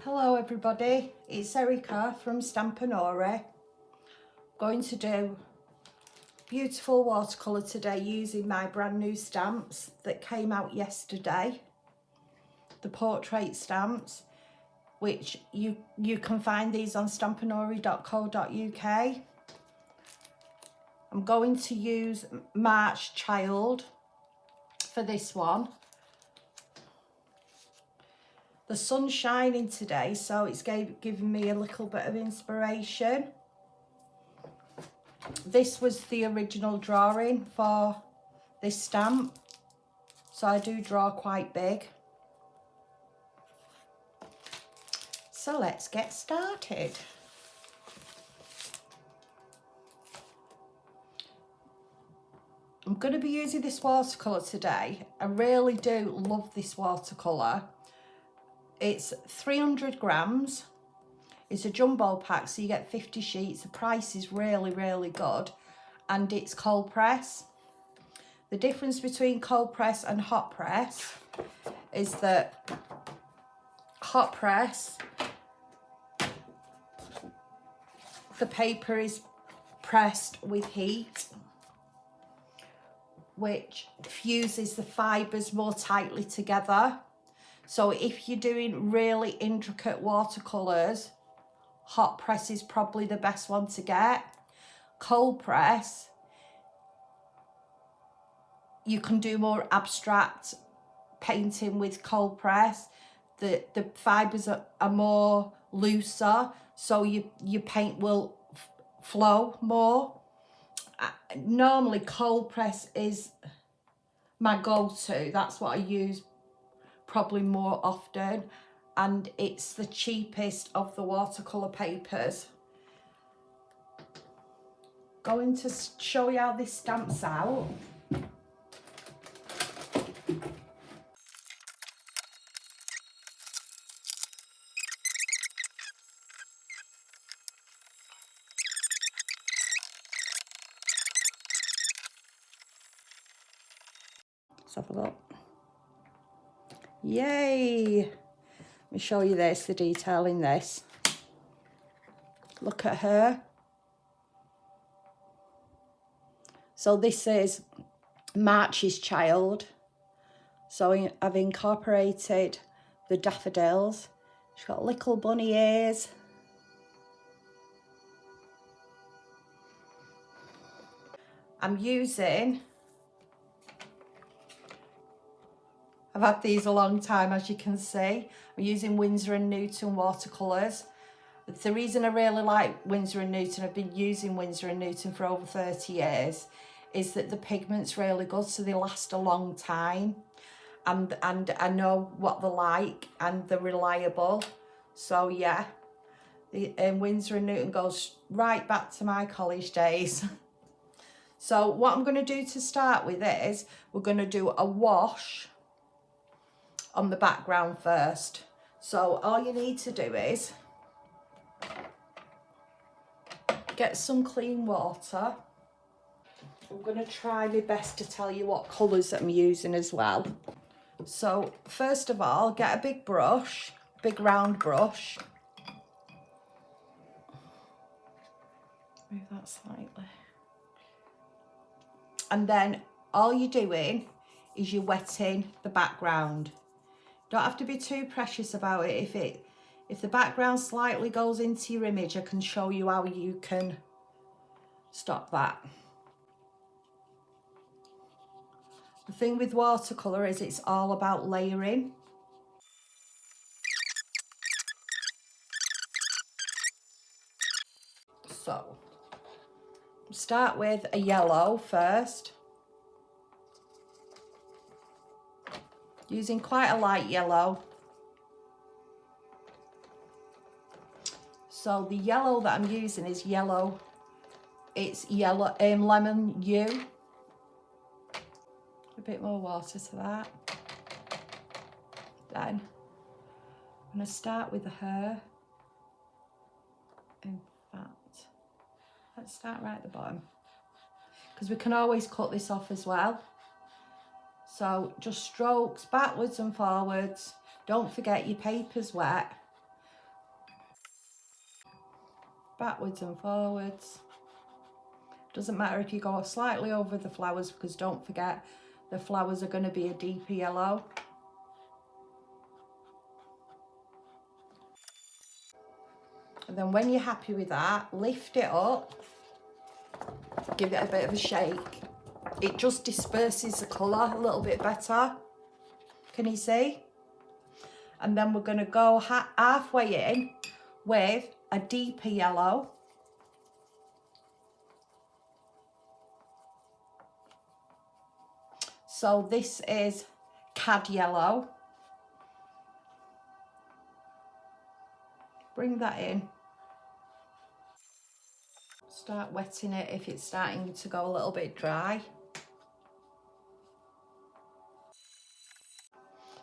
Hello everybody, it's Erica from Stampanory. Going to do beautiful watercolour today using my brand new stamps that came out yesterday. The portrait stamps, which you can find these on stampanory.co.uk. I'm going to use March Child for this one. The sun's shining today, so it's giving me a little bit of inspiration. This was the original drawing for this stamp, so I do draw quite big. So let's get started. I'm going to be using this watercolour today. I really do love this watercolour. It's 300 grams. It's a jumbo pack, so you get 50 sheets. The price is really, really good. And it's cold press. The difference between cold press and hot press is that hot press, the paper is pressed with heat, which fuses the fibres more tightly together. So if you're doing really intricate watercolours, hot press is probably the best one to get. Cold press, you can do more abstract painting with cold press. The fibres are more looser, so your paint will flow more. Normally cold press is my go-to. That's what I use probably more often, and it's the cheapest of the watercolour papers. Going to show you how this stamps out. Let's have a look. Yay! Let me show you this, the detail in this. Look at her. So this is March's Child. So I've incorporated the daffodils. She's got little bunny ears. I'm using, I've had these a long time, as you can see. I'm using Windsor Newton watercolours. The reason I really like Windsor Newton, I've been using Windsor Newton for over 30 years, is that the pigment's really good, so they last a long time. And I know what they're like, and they're reliable. So yeah, the Windsor Newton goes right back to my college days. So what I'm going to do to start with is, we're going to do a wash on the background first. So all you need to do is get some clean water. I'm going to try my best to tell you what colours I'm using as well. So first of all, get a big brush, big round brush. Move that slightly. And then all you're doing is you're wetting the background. Don't have to be too precious about it. If the background slightly goes into your image, I can show you how you can stop that. The thing with watercolour is it's all about layering. So, start with a yellow first. Using quite a light yellow. So the yellow that I'm using is yellow. It's yellow, lemon hue. A bit more water to that. Then I'm going to start with the hair. In fact, let's start right at the bottom, because we can always cut this off as well. So just strokes backwards and forwards. Don't forget your paper's wet. backwards and forwards. Doesn't matter if you go slightly over the flowers, because don't forget the flowers are going to be a deeper yellow. And then when you're happy with that, lift it up, give it a bit of a shake. It just disperses the colour a little bit better. Can you see? And then we're going to go halfway in with a deeper yellow. So this is cad yellow. Bring that in. Start wetting it if it's starting to go a little bit dry.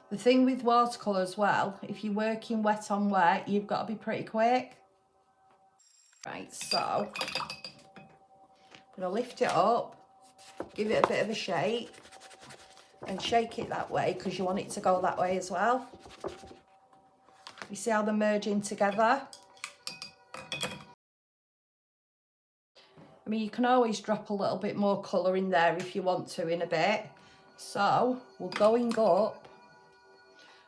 The thing with watercolour as well, if you're working wet on wet, you've got to be pretty quick. Right, so I'm going to lift it up, give it a bit of a shake, and shake it that way because you want it to go that way as well. You see how they're merging together? I mean, you can always drop a little bit more colour in there if you want to in a bit. So we're going up.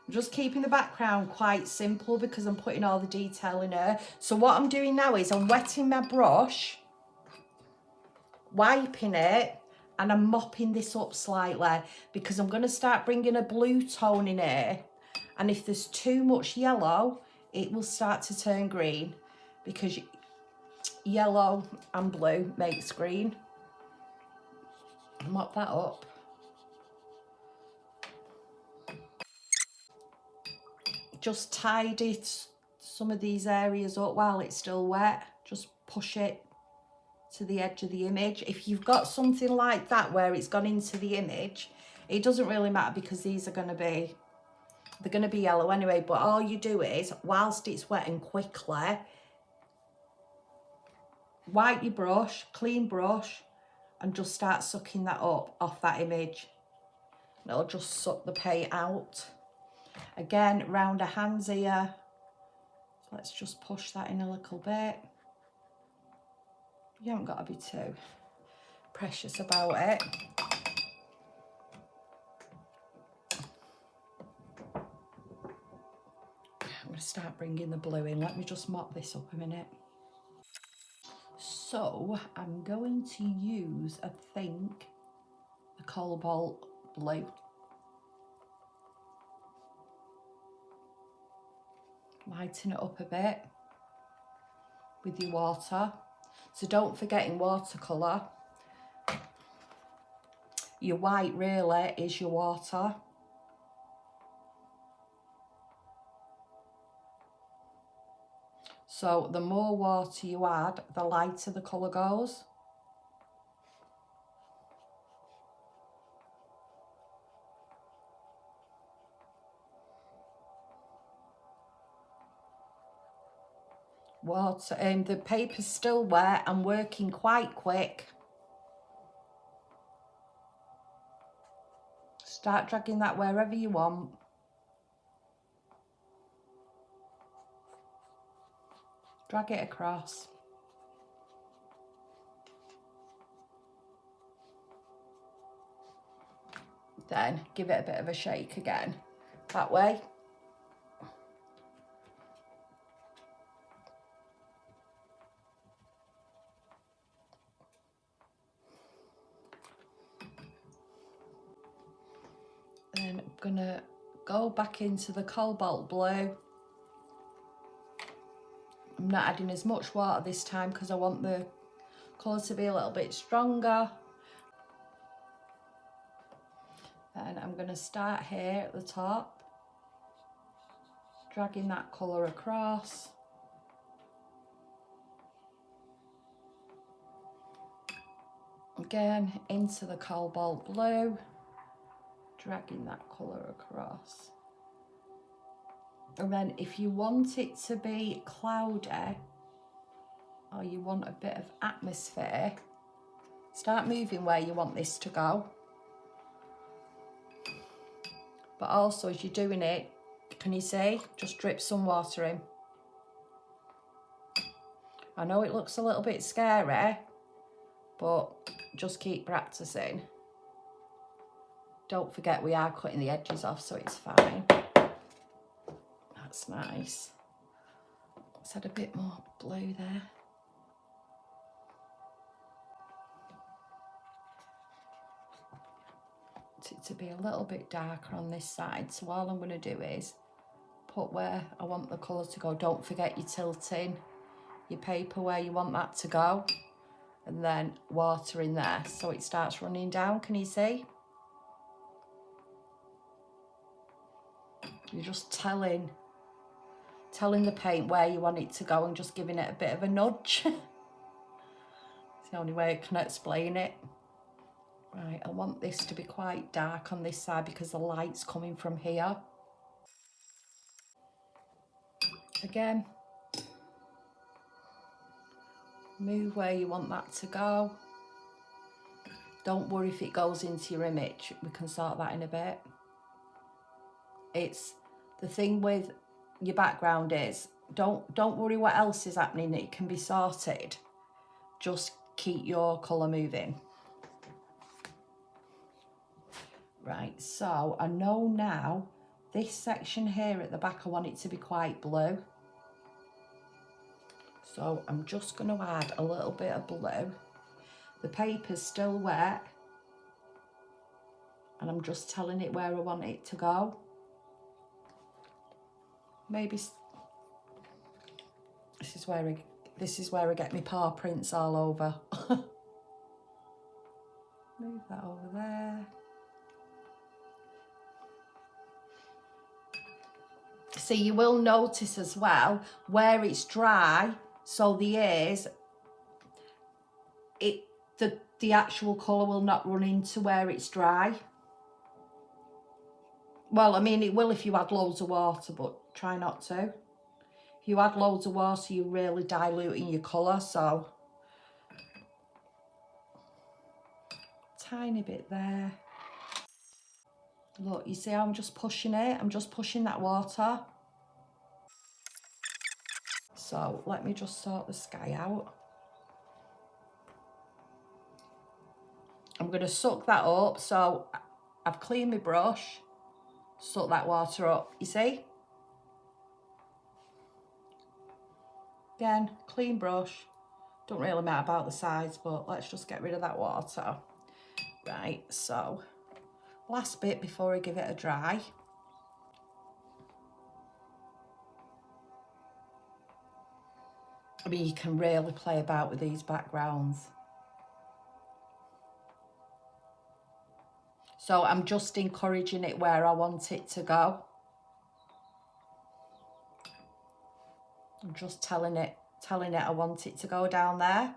I'm just keeping the background quite simple because I'm putting all the detail in here. So what I'm doing now is I'm wetting my brush, wiping it, and I'm mopping this up slightly because I'm going to start bringing a blue tone in here. And if there's too much yellow, it will start to turn green because yellow and blue makes green. Mop that up. Just tidy some of these areas up while it's still wet. Just push it to the edge of the image. If you've got something like that where it's gone into the image, it doesn't really matter because these are going to be, they're going to be yellow anyway. But all you do is, whilst it's wet and quickly, wipe your brush, clean brush, and just start sucking that up off that image. And it'll just suck the paint out. Again, round her hands here. So let's just push that in a little bit. You haven't got to be too precious about it. I'm going to start bringing the blue in. Let me just mop this up a minute. So I'm going to use, I think, the cobalt blue. Lighten it up a bit with your water. So don't forget, in watercolour, your white really is your water. So the more water you add, the lighter the colour goes. Water, the paper's still wet. I'm working quite quick. Start dragging that wherever you want. Drag it across. Then give it a bit of a shake again. That way. Then I'm gonna go back into the cobalt blue. I'm not adding as much water this time because I want the colour to be a little bit stronger. Then I'm going to start here at the top, dragging that colour across. Again, into the cobalt blue, dragging that colour across. And then if you want it to be cloudy, or you want a bit of atmosphere, start moving where you want this to go. But also, as you're doing it, can you see? Just drip some water in. I know it looks a little bit scary, but just keep practicing. Don't forget we are cutting the edges off, so it's fine. That's nice. Let's add a bit more blue there. Want it to be a little bit darker on this side, so all I'm going to do is put where I want the colour to go. Don't forget you're tilting your paper where you want that to go, and then water in there so it starts running down. Can you see? You're just telling the paint where you want it to go and just giving it a bit of a nudge. It's the only way I can explain it. Right, I want this to be quite dark on this side because the light's coming from here. Again, move where you want that to go. Don't worry if it goes into your image, we can sort that in a bit. It's the thing with your background is, don't worry what else is happening, it can be sorted. Just keep your colour moving. Right, so I know now this section here at the back I want it to be quite blue. So I'm just going to add a little bit of blue. The paper's still wet and I'm just telling it where I want it to go. Maybe this is where I get my paw prints all over. Move that over there. See, you will notice as well where it's dry, so the ears, the actual colour will not run into where it's dry. Well, I mean, it will if you add loads of water, but try not to. If you add loads of water, you're really diluting your colour, so tiny bit there. Look, you see how I'm just pushing it? I'm just pushing that water. So let me just sort the sky out. I'm going to suck that up. So I've cleaned my brush, suck that water up, you see? Again, clean brush. Don't really matter about the size, but let's just get rid of that water. Right, so last bit before I give it a dry. I mean, you can really play about with these backgrounds. So I'm just encouraging it where I want it to go. I'm just telling it I want it to go down there.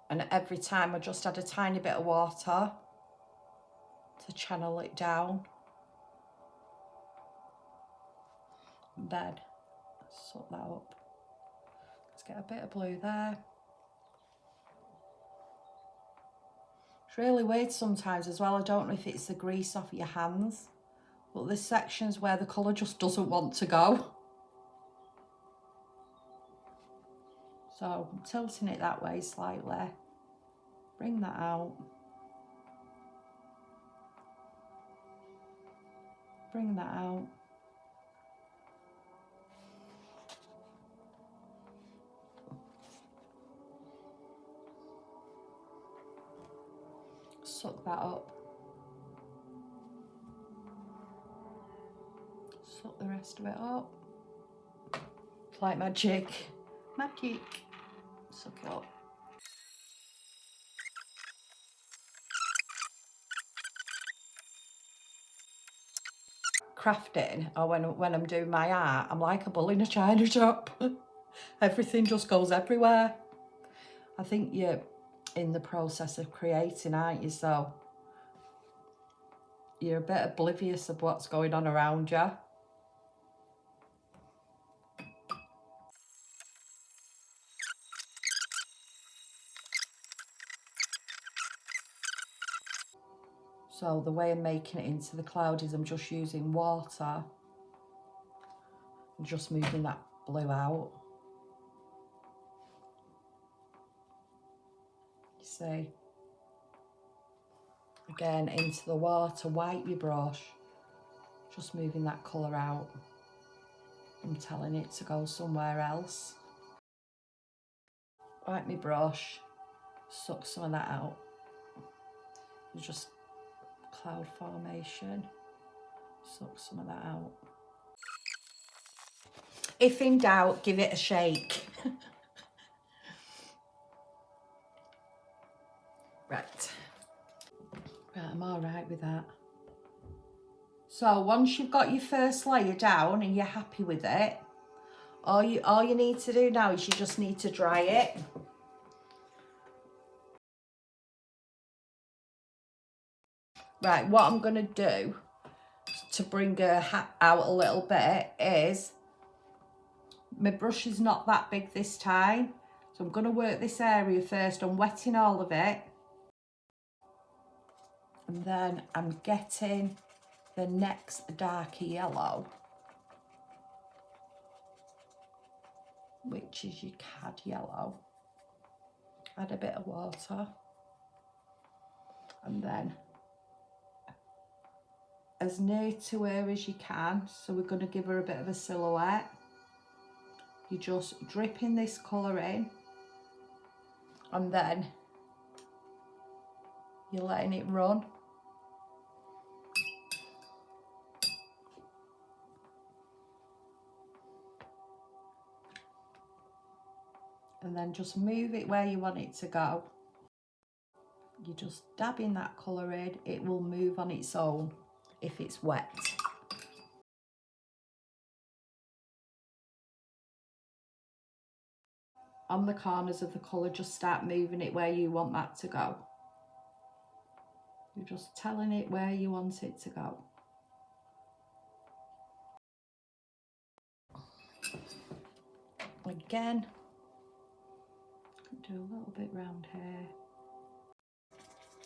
And every time I just add a tiny bit of water to channel it down. And then suck that up. Let's get a bit of blue there. It's really weird sometimes as well. I don't know if it's the grease off your hands, but there's sections where the colour just doesn't want to go. So I'm tilting it that way slightly. Bring that out. Bring that out. Suck that up. Suck the rest of it up. It's like magic. Magic. Suck it up. Crafting, or when I'm doing my art, I'm like a bull in a china shop. Everything just goes everywhere. I think you're in the process of creating, aren't you? So you're a bit oblivious of what's going on around you. So the way I'm making it into the cloud is I'm just using water and just moving that blue out. see. Again, into the water, wipe your brush. Just moving that colour out. I'm telling it to go somewhere else. Wipe my brush, suck some of that out. Just cloud formation, suck some of that out. If in doubt, give it a shake. Right, I'm all right with that. So once you've got your first layer down and you're happy with it, all you need to do now is you just need to dry it. Right, what I'm going to do to bring her out a little bit is, my brush is not that big this time, so I'm going to work this area first. I'm wetting all of it, and then I'm getting the next darker yellow, which is your cad yellow. Add a bit of water, and then as near to her as you can, so we're going to give her a bit of a silhouette. You're just dripping this colour in, and then you're letting it run. And then just move it where you want it to go. You're just dabbing that colour in, it will move on its own if it's wet. On the corners of the colour, just start moving it where you want that to go. You're just telling it where you want it to go. Again, do a little bit round here,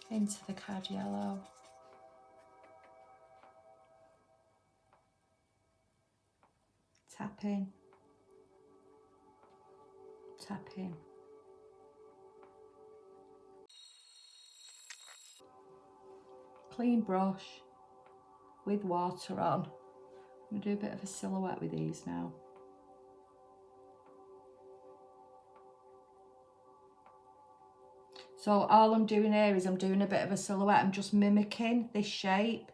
into the cad yellow. Tapping, tapping. Clean brush with water on. I'm going to do a bit of a silhouette with these now. So all I'm doing here is I'm doing a bit of a silhouette. I'm just mimicking this shape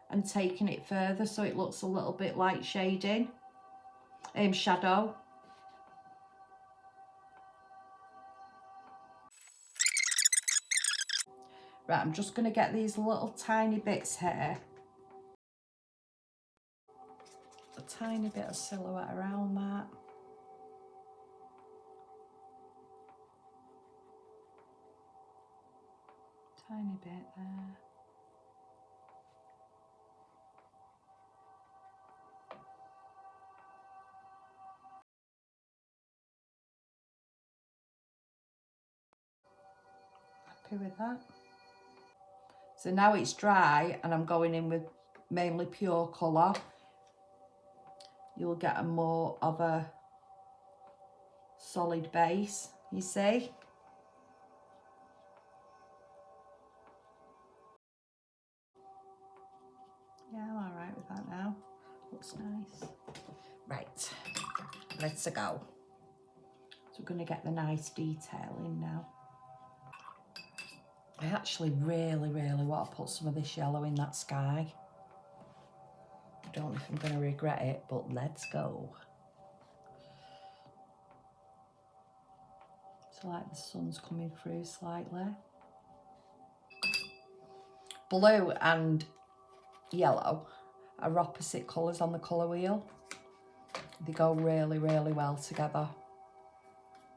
and taking it further so it looks a little bit like shading, shadow. Right, I'm just going to get these little tiny bits here. A tiny bit of silhouette around that. Tiny bit there. Happy with that? So now it's dry and I'm going in with mainly pure colour. You'll get a more of a solid base, you see? Yeah, I'm all right with that now. Looks nice. Right, let's go. So we're going to get the nice detail in now. I actually really want to put some of this yellow in that sky. I don't know if I'm going to regret it, but let's go. So like the sun's coming through slightly. Blue and yellow are opposite colours on the colour wheel. They go really well together.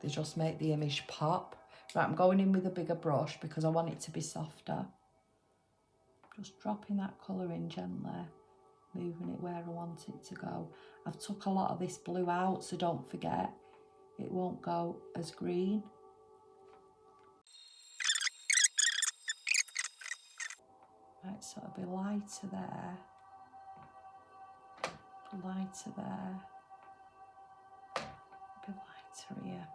They just make the image pop. Right, I'm going in with a bigger brush because I want it to be softer. Just dropping that colour in gently, moving it where I want it to go. I've took a lot of this blue out, so don't forget, it won't go as green. Right, so it'll be lighter there, lighter there, a bit lighter here,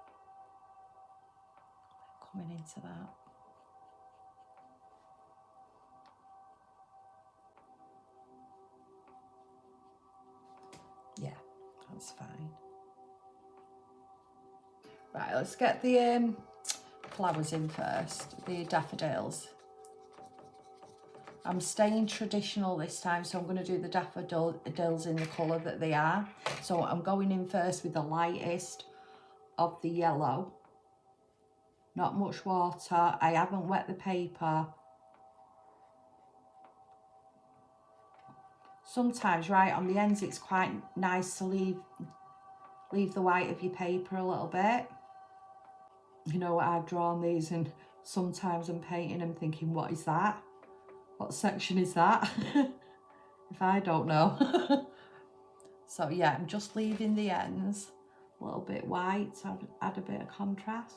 coming into that. Right, let's get the flowers in first, the daffodils. I'm staying traditional this time, so I'm going to do the daffodils in the colour that they are. So I'm going in first with the lightest of the yellow. Not much water. I haven't wet the paper. Sometimes right on the ends it's quite nice to leave the white of your paper a little bit. You know, I've drawn these and sometimes I'm painting them thinking, what is that? What section is that? If I don't know. So yeah, I'm just leaving the ends a little bit white to add a bit of contrast.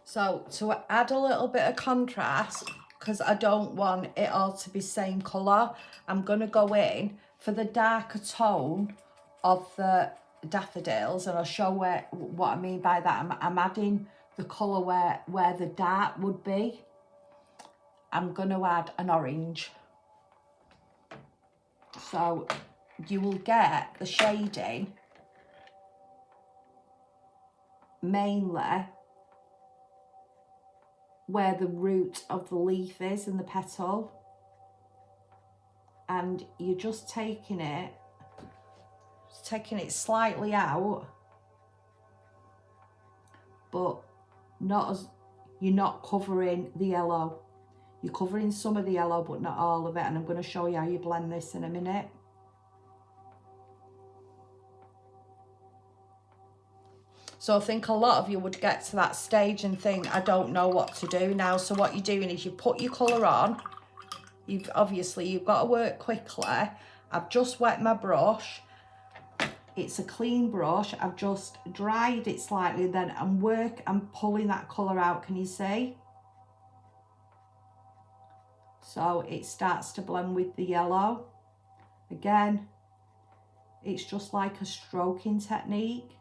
So to add a little bit of contrast, because I don't want it all to be same colour, I'm going to go in for the darker tone of the daffodils, and I'll show what I mean by that. I'm adding the colour where the dark would be. I'm going to add an orange. So you will get the shading mainly where the root of the leaf is and the petal, and you're just taking it slightly out, but you're not covering the yellow. You're covering some of the yellow but not all of it, and I'm going to show you how you blend this in a minute. So I think a lot of you would get to that stage and think, I don't know what to do now. So what you're doing is you put your colour on. You've got to work quickly. I've just wet my brush. It's a clean brush. I've just dried it slightly, then I'm pulling that colour out, can you see? So it starts to blend with the yellow. Again, it's just like a stroking technique.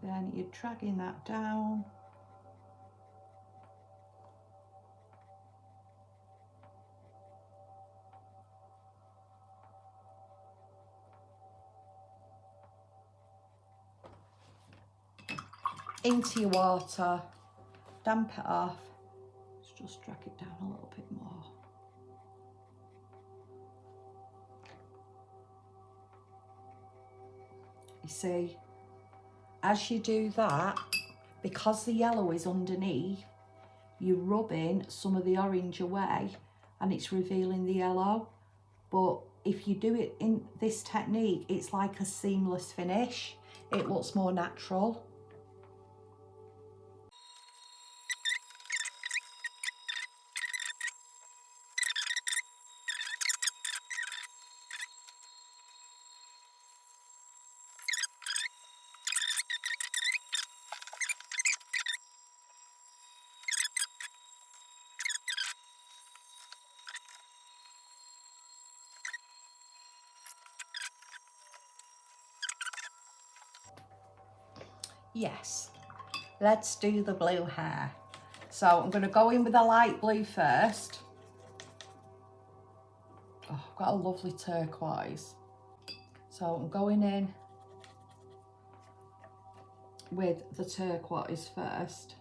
Then you're dragging that down. Into your water, damp it off. Let's just drag it down a little bit more. You see, as you do that, because the yellow is underneath, you're rubbing some of the orange away and it's revealing the yellow. But if you do it in this technique, it's like a seamless finish. It looks more natural. Yes, let's do the blue hair. So I'm going to go in with a light blue first. Oh, I've got a lovely turquoise. So I'm going in with the turquoise first.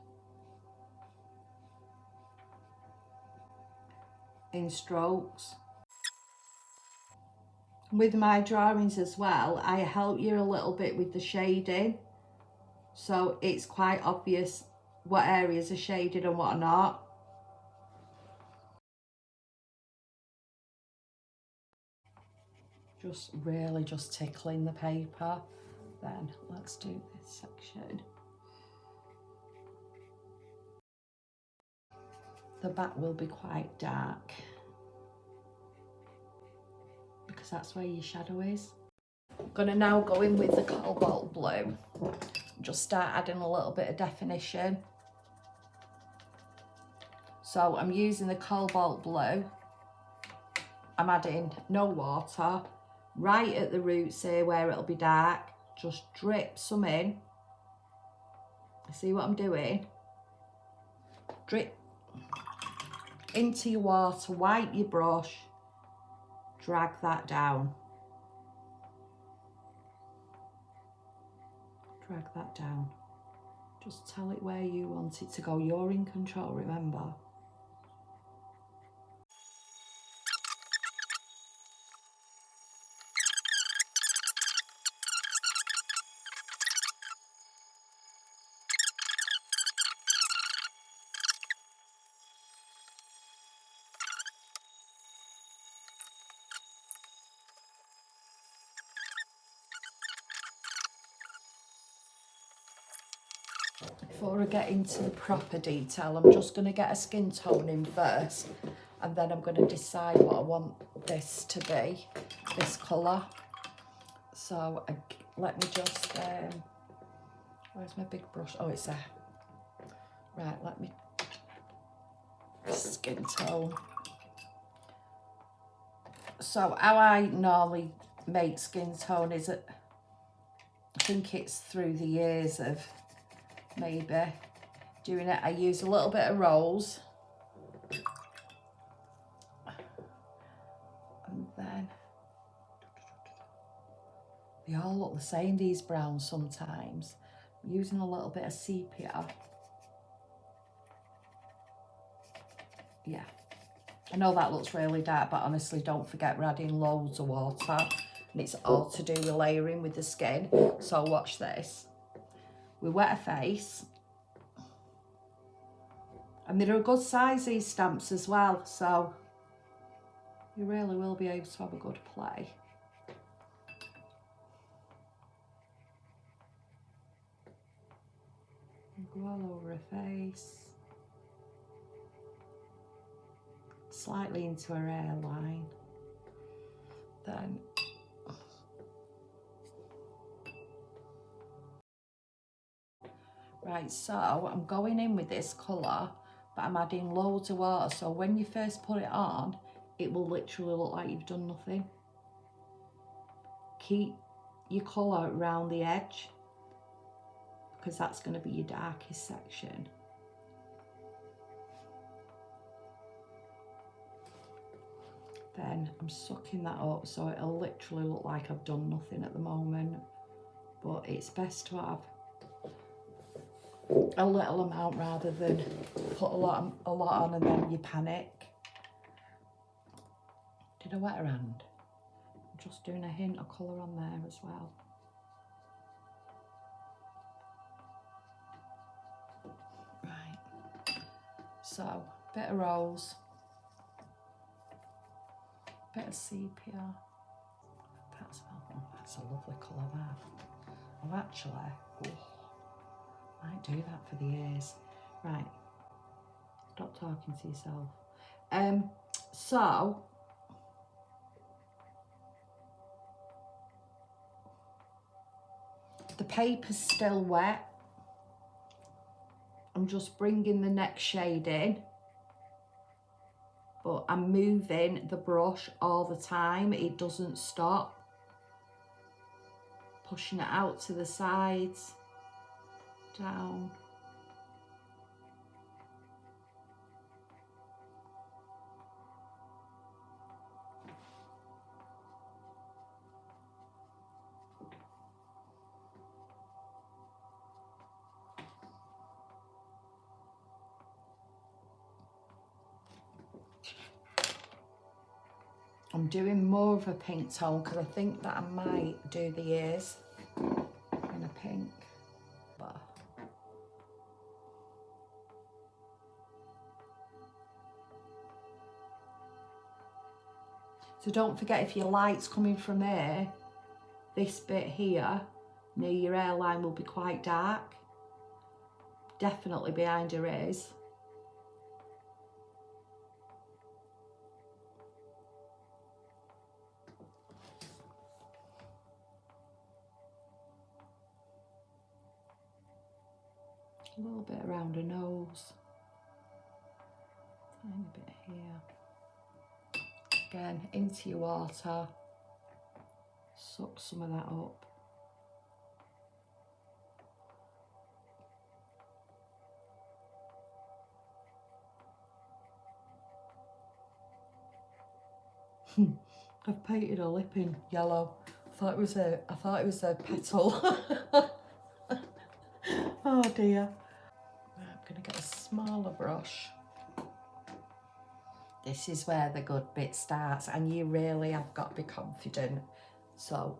In strokes. With my drawings as well, I help you a little bit with the shading. So it's quite obvious what areas are shaded and what are not. Just tickling the paper. Then let's do this section. The back will be quite dark because that's where your shadow is. I'm gonna now go in with the cobalt blue. Just start adding a little bit of definition. So I'm using the cobalt blue. I'm adding no water. Right at the roots here where it'll be dark, just drip some in. See what I'm doing? Drip into your water, wipe your brush, drag that down. Drag that down. Just tell it where you want it to go. You're in control, remember. Before I get into the proper detail, I'm just going to get a skin tone in first, and then I'm going to decide what I want this to be, this colour. So let me just, where's my big brush? Oh, it's there. Right, let me, skin tone. So how I normally make skin tone is, I think it's through the years of maybe doing it, I use a little bit of rose, and then they all look the same, these browns sometimes. I'm using a little bit of sepia. Yeah, I know that looks really dark, but honestly don't forget we're adding loads of water, and it's all to do with layering with the skin. So watch this. We wet a face, and they're a good size, these stamps as well, so you really will be able to have a good play. Go all over her face, slightly into her hairline, then right, so I'm going in with this colour, but I'm adding loads of water, so when you first put it on, it will literally look like you've done nothing. Keep your colour around the edge, because that's going to be your darkest section. Then I'm sucking that up, so it'll literally look like I've done nothing at the moment, but it's best to have a little amount rather than put a lot on and then you panic. Did I wet her hand? I'm just doing a hint of colour on there as well. Right, so bit of rose, bit of sepia. That's a lovely colour that. Oh, actually, might do that for the ears. Right, stop talking to yourself. So the paper's still wet. I'm just bringing the next shade in, but I'm moving the brush all the time. It doesn't stop. Pushing it out to the sides, down. I'm doing more of a pink tone because I think that I might do the ears in a pink. But so don't forget, if your light's coming from here, this bit here near your hairline will be quite dark. Definitely behind her ears. A little bit around her nose. Tiny bit here. Again, into your water. Suck some of that up. I've painted a lip in yellow. I thought it was a petal. Oh dear. Right, I'm gonna get a smaller brush. This is where the good bit starts, and you really have got to be confident. So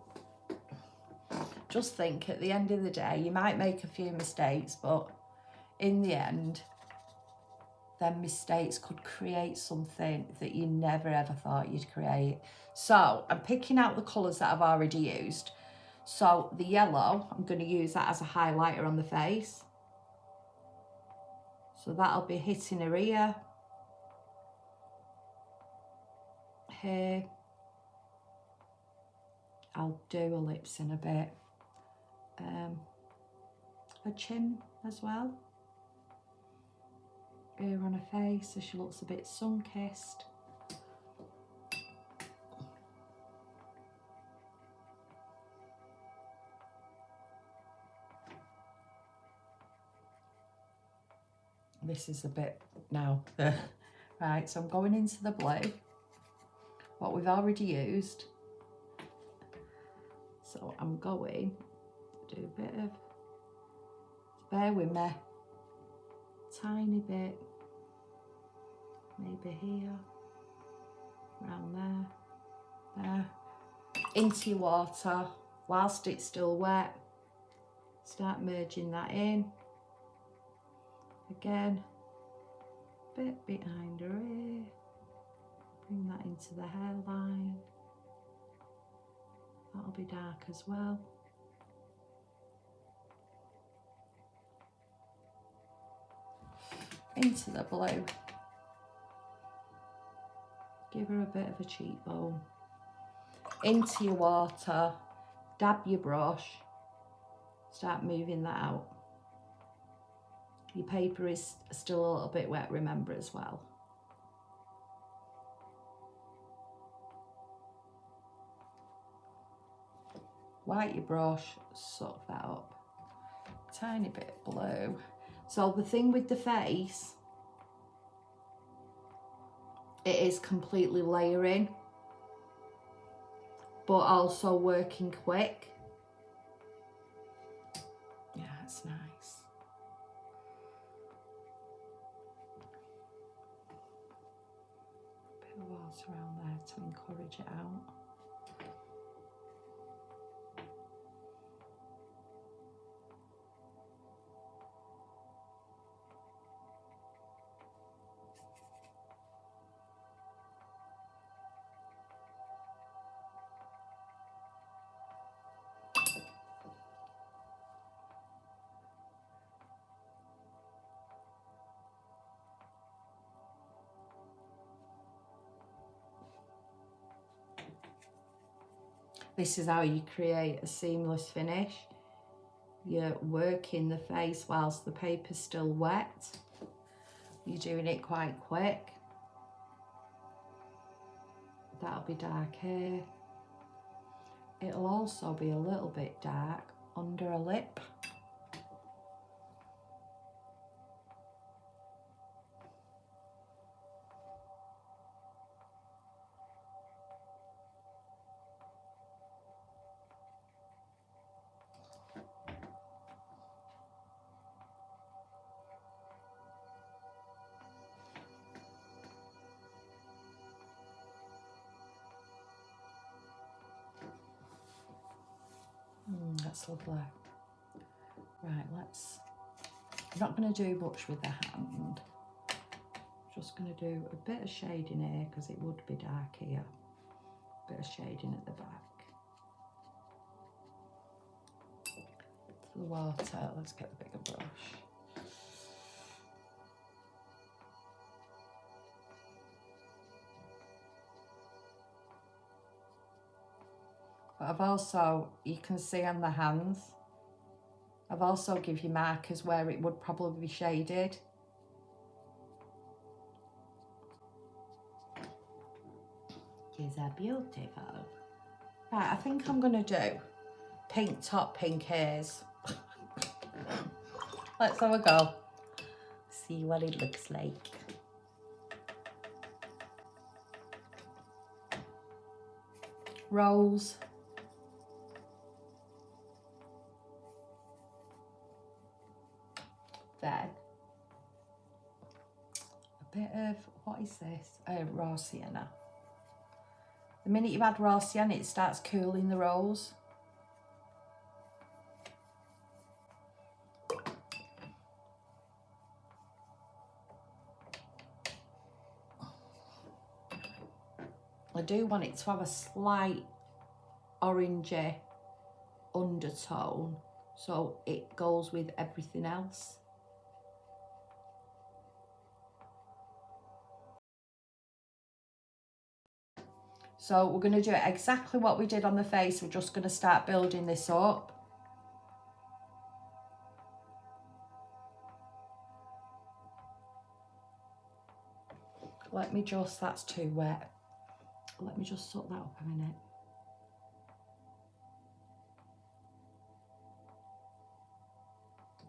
just think, at the end of the day, you might make a few mistakes, but in the end, them mistakes could create something that you never ever thought you'd create. So I'm picking out the colours that I've already used. So the yellow, I'm going to use that as a highlighter on the face. So that'll be hitting her ear, here. I'll do her lips in a bit. Her chin as well. Here on her face, so she looks a bit sun-kissed. This is a bit now. Right, so I'm going into the blue, what we've already used. So I'm going to do a bit of, bear with me, tiny bit, maybe here, around there, into your water whilst it's still wet. Start merging that in. Again, bit behind her ear, bring that into the hairline. That'll be dark as well. Into the blue. Give her a bit of a cheekbone. Into your water, dab your brush, start moving that out. Your paper is still a little bit wet, remember, as well. White your brush, soak that up. Tiny bit of blue. So the thing with the face, it is completely layering, but also working quick. Yeah, it's nice. Bit of water around there to encourage it out. This is how you create a seamless finish. You're working the face whilst the paper's still wet. You're doing it quite quick. That'll be dark here. It'll also be a little bit dark under a lip. That's lovely. Right, I'm not going to do much with the hand. Just going to do a bit of shading here because it would be dark here. A bit of shading at the back. To the water, let's get the bigger brush. But I've also, you can see on the hands, I've also give you markers where it would probably be shaded. These are beautiful. Right, I think I'm going to do pink top, pink ears. Let's have a go. See what it looks like. rose. Then a bit of, what is this? Raw sienna. The minute you add raw sienna, it starts cooling the rose. I do want it to have a slight orangey undertone, so it goes with everything else. So we're going to do exactly what we did on the face. We're just going to start building this up. Let me just, that's too wet. Let me just soak that up a minute.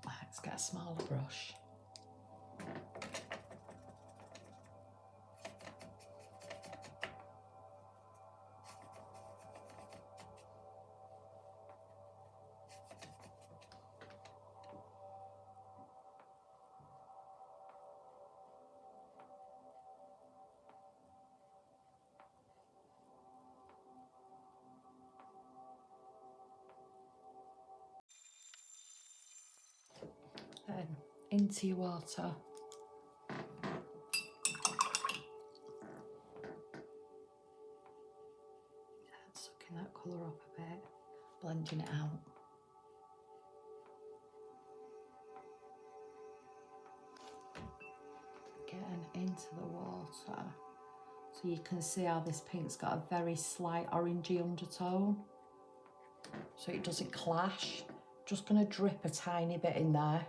Let's get a smaller brush. Then into your water. Sucking that colour up a bit, blending it out. Getting into the water. So you can see how this pink's got a very slight orangey undertone. So it doesn't clash. Just going to drip a tiny bit in there,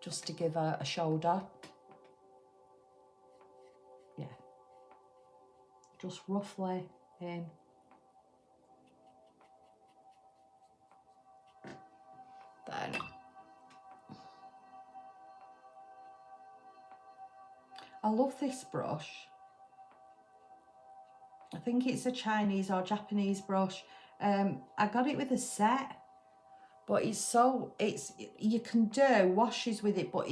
just to give a shoulder. Yeah. Just roughly in. Then I love this brush. I think it's a Chinese or Japanese brush. I got it with a set, but you can do washes with it, but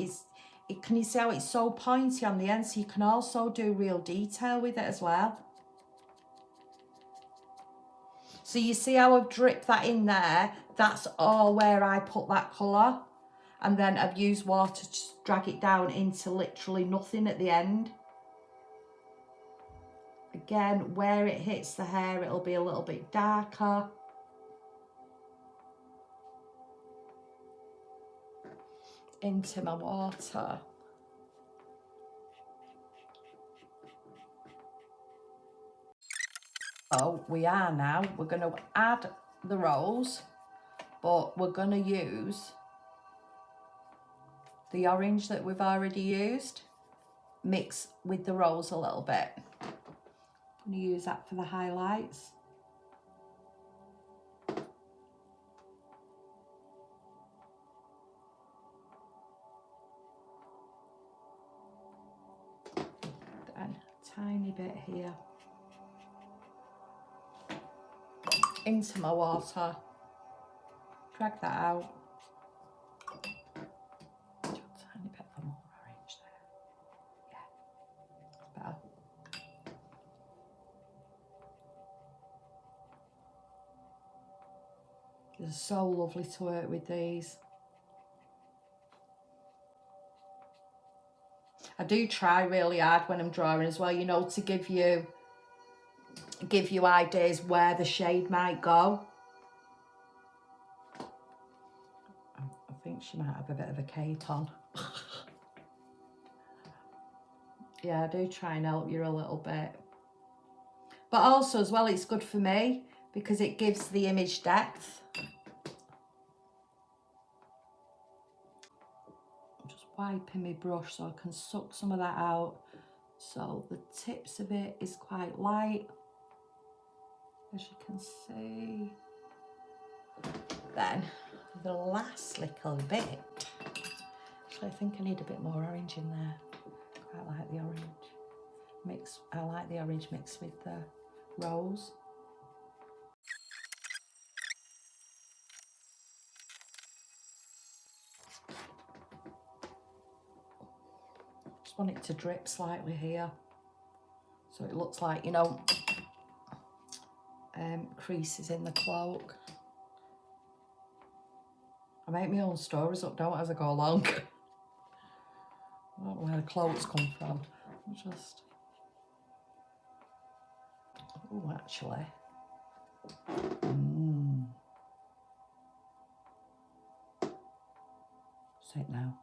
can you see how it's so pointy on the end? So you can also do real detail with it as well. So you see how I've dripped that in there? That's all where I put that colour. And then I've used water to drag it down into literally nothing at the end. Again, where it hits the hair, it'll be a little bit darker. Into my water. So we're going to add the rose, but we're going to use the orange that we've already used, mix with the rose a little bit. I'm going to use that for the highlights. Then a tiny bit here. Into my water, drag that out. A tiny bit of more orange there. Yeah, it's better. It's so lovely to work with these. I do try really hard when I'm drawing as well, you know, to give you ideas where the shade might go. I think she might have a bit of a cape on. Yeah, I do try and help you a little bit. But also as well, it's good for me because it gives the image depth. I'm just wiping my brush so I can suck some of that out. So the tips of it is quite light, as you can see. Then the last little bit, actually I think I need a bit more orange in there. Quite like the orange mix. I like the orange mixed with the rose. Just want it to drip slightly here. So it looks like, you know, creases in the cloak. I make my own stories up, don't I, as I go along. I don't know where the cloaks come from. Just... Oh, actually. Sit now.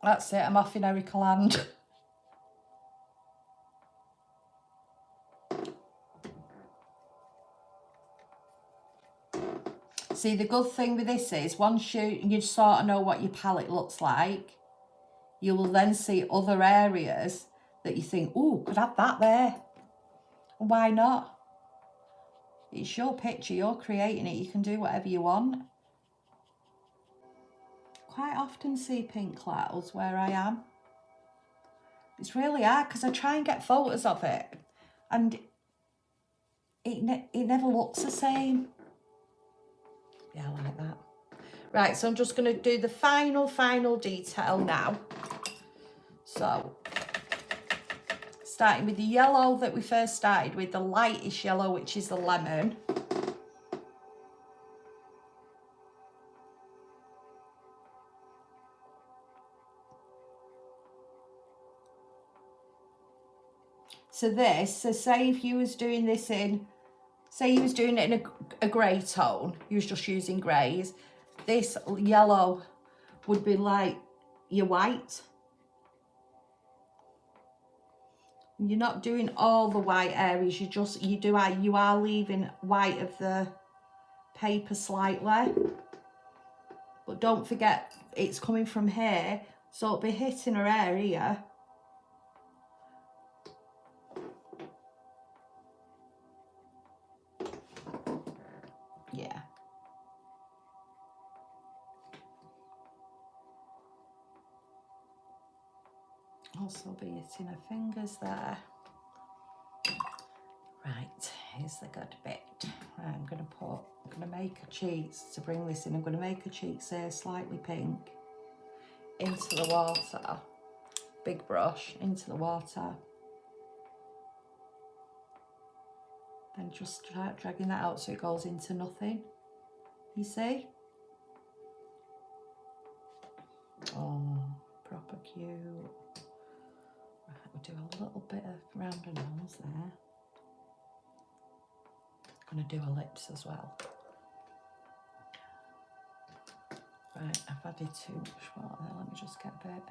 That's it, I'm off in Erica land. See, the good thing with this is, once you sort of know what your palette looks like, you will then see other areas that you think, oh, could have that there. And why not? It's your picture, you're creating it, you can do whatever you want. Quite often see pink clouds where I am. It's really hard because I try and get photos of it and it never looks the same. Yeah, I like that. Right, so I'm just going to do the final detail now. So, starting with the yellow that we first started with, the lightish yellow, which is the lemon. So this, so say if you was doing this in, say you was doing it in a grey tone, you was just using greys, this yellow would be like your white. You're not doing all the white areas, you are leaving white of the paper slightly. But don't forget, it's coming from here, so it'll be hitting her area. Yeah. Also be hitting her fingers there. Right, here's the good bit. Right, I'm gonna make her cheeks to bring this in. I'm gonna make her cheeks here slightly pink into the water. Big brush into the water. Then just start dragging that out so it goes into nothing. You see? Oh, proper cute. Right, we'll do a little bit of round her nose there. Going to do her lips as well. Right, I've added too much water there. Let me just get a bit.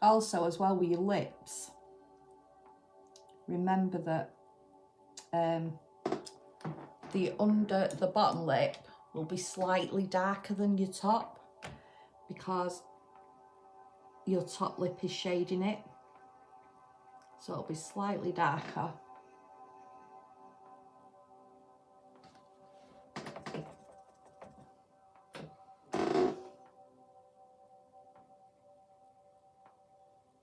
Also, as well with your lips, remember that the bottom lip will be slightly darker than your top because your top lip is shading it, so it'll be slightly darker.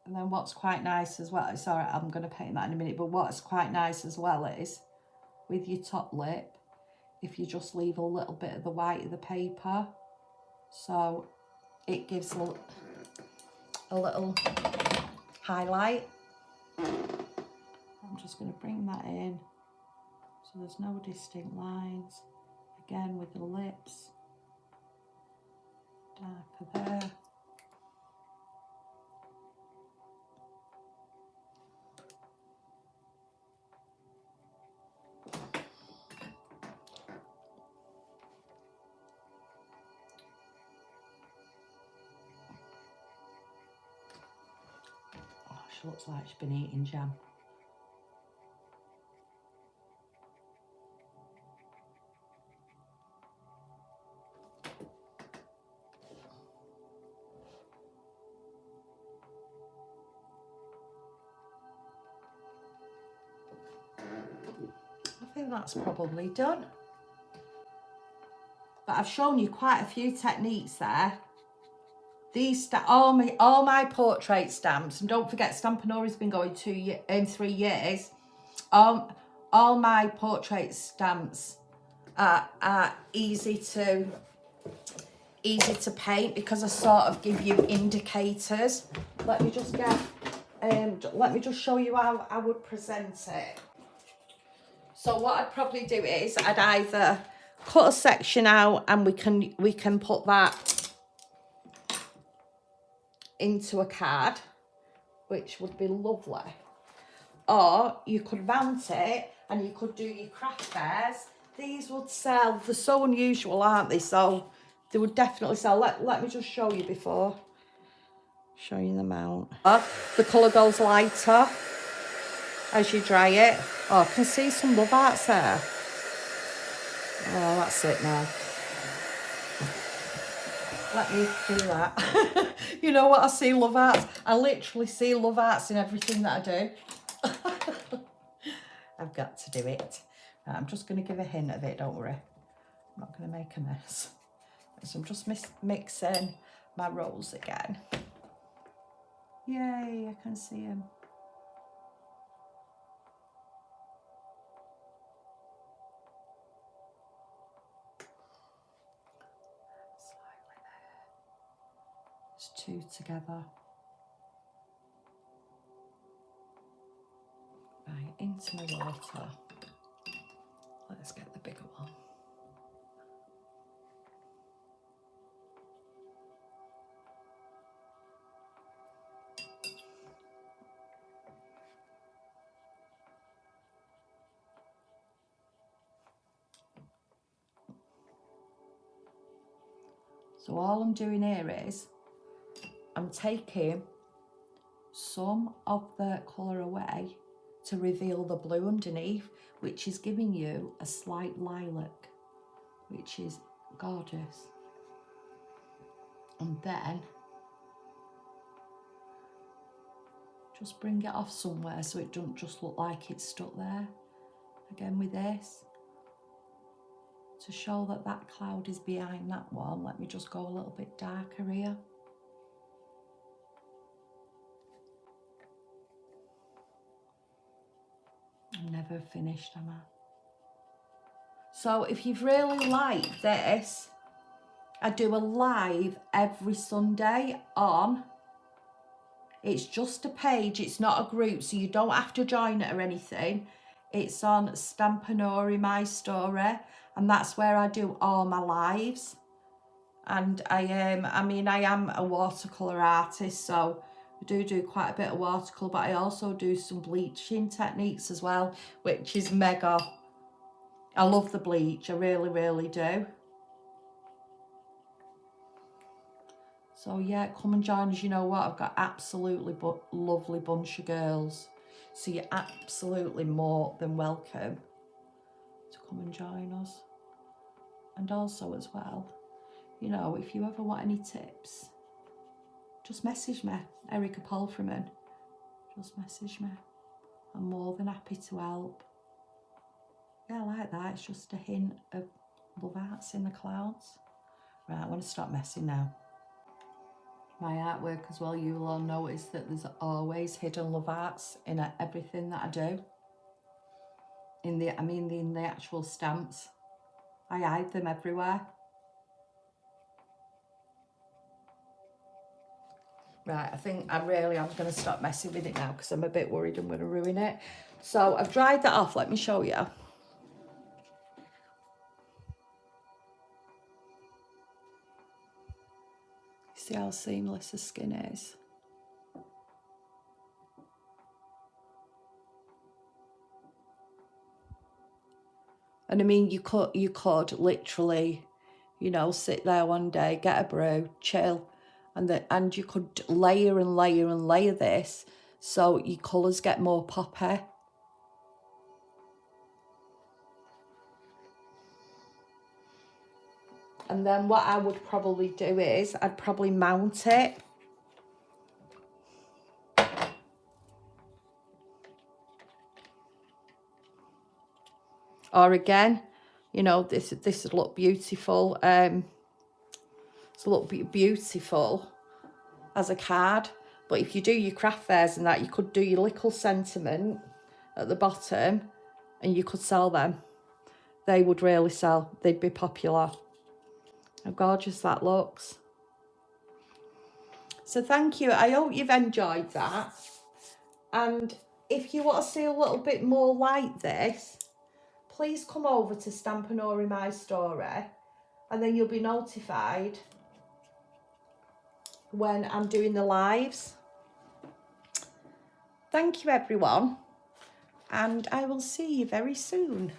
And then what's quite nice as well, it's all right, I'm going to paint that in a minute, but what's quite nice as well is with your top lip, if you just leave a little bit of the white of the paper, so it gives a little highlight. I'm just going to bring that in so there's no distinct lines. Again with the lips, darker there. She looks like she's been eating jam. I think that's probably done. But I've shown you quite a few techniques there. these all my portrait stamps, and don't forget Stampanory's been going 3 years. All my portrait stamps are easy to paint because I sort of give you indicators. Let me just get let me just show you how I would present it. So what I'd probably do is I'd either cut a section out and we can put that into a card, which would be lovely. Or you could mount it and you could do your craft fairs. These would sell. They're so unusual, aren't they? So they would definitely sell. Let me just show you before showing them out. The colour goes lighter as you dry it. Oh, I can see some love arts there. Oh, that's it now. Let me do that. You know what? I see love arts. I literally see love arts in everything that I do. I've got to do it. Right, I'm just going to give a hint of it, don't worry. I'm not going to make a mess. So I'm just mixing my rolls again. Yay, I can see them. Two together. Right, into my water. Let's get the bigger one. So all I'm doing here is I'm taking some of the colour away to reveal the blue underneath, which is giving you a slight lilac, which is gorgeous. And then just bring it off somewhere so it doesn't just look like it's stuck there. Again with this, to show that that cloud is behind that one, let me just go a little bit darker here. I'm never finished, am I? So if you've really liked this, I do a live every Sunday on, it's just a page, it's not a group, so you don't have to join it or anything. It's on Stampanory, my story, and that's where I do all my lives. And I am a watercolour artist, so I do quite a bit of watercolour, but I also do some bleaching techniques as well, which is mega. I love the bleach, I really, really do. So yeah, come and join us. You know what, I've got absolutely lovely bunch of girls, so you're absolutely more than welcome to come and join us. And also as well, you know, if you ever want any tips, just message me, Erica Palfreyman. Just message me. I'm more than happy to help. Yeah, I like that. It's just a hint of love arts in the clouds. Right, I want to stop messing now. My artwork as well, you will all notice that there's always hidden love arts in everything that I do. In the actual stamps. I hide them everywhere. Right, I think I'm going to stop messing with it now because I'm a bit worried I'm going to ruin it. So I've dried that off, let me show you. See how seamless the skin is? And I mean, you could literally, you know, sit there one day, get a brew, chill, and you could layer and layer and layer this so your colours get more poppy. And then what I would probably do is I'd probably mount it. Or again, you know, this would look beautiful. It's look beautiful as a card. But if you do your craft fairs and that, you could do your little sentiment at the bottom and you could sell them. They would really sell. They'd be popular. How gorgeous that looks. So thank you. I hope you've enjoyed that. And if you want to see a little bit more like this, please come over to Stampanory My Story, and then you'll be notified when I'm doing the lives. Thank you everyone, and I will see you very soon.